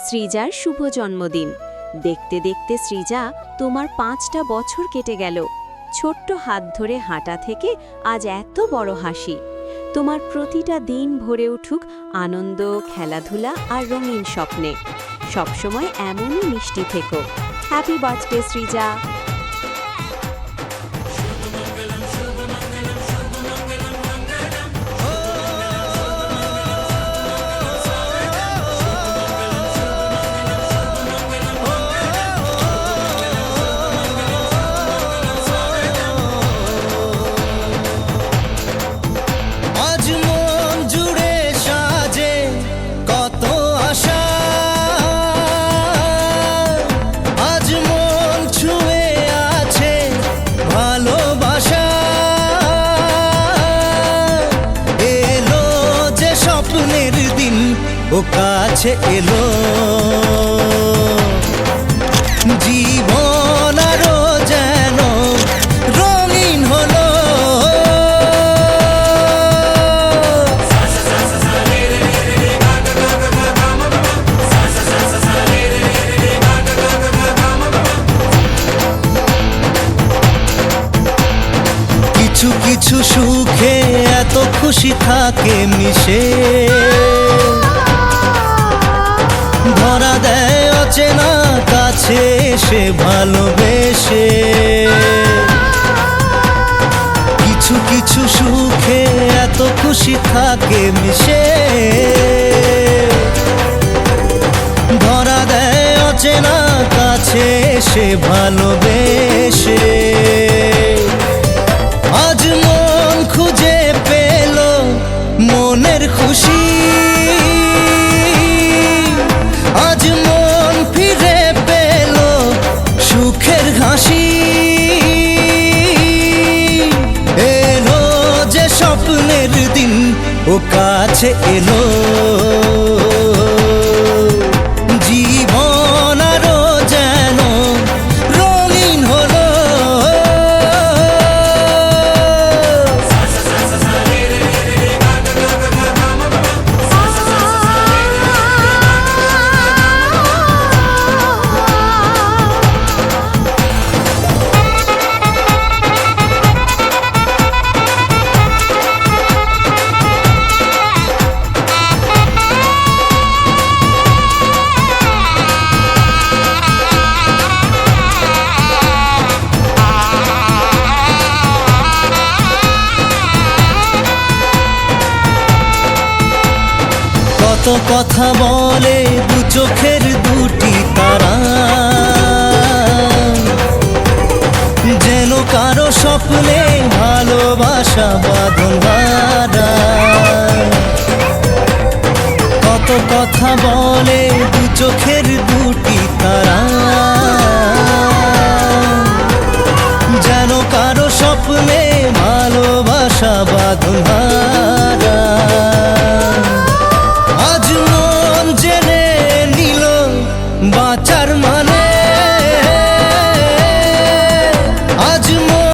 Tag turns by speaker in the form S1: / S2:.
S1: সৃজার শুভ জন্মদিন। দেখতে দেখতে সৃজা, তোমার 5টা বছর কেটে গেল। ছোট্ট হাত ধরে হাঁটা থেকে আজ এত বড় হাসি। তোমার প্রতিটা দিন ভরে উঠুক আনন্দ, খেলাধুলা আর রঙিন স্বপ্নে। সবসময় এমনই মিষ্টি থেকো। Happy birthday Srija.
S2: ও কাছে এলো জীবন আরো যেন রঙিন হলো। কিছু কিছু সুখে এত খুশি থাকে মিশে, ধরা দেয় অচেনা কাছে সে ভালোবেসে। কিছু কিছু সুখে এত খুশি থাকে মিশে, ধরা দেয় অচেনা কাছে সে ভালোবেসে। আজ মন খুঁজে পেল মনের খুশি, আজ মন ফিরে পেল সুখের হাসি। এলো যে স্বপ্নের দিন ও কাছে এলো, জীবন আরো যেন রঙিন হলো। কত কথা বলে দু চোখের দুটি তারা, যেন কারো স্বপ্নে ভালোবাসা বাঁধন বাঁধা। কত কথা বলে দু চোখের দুটি তারা,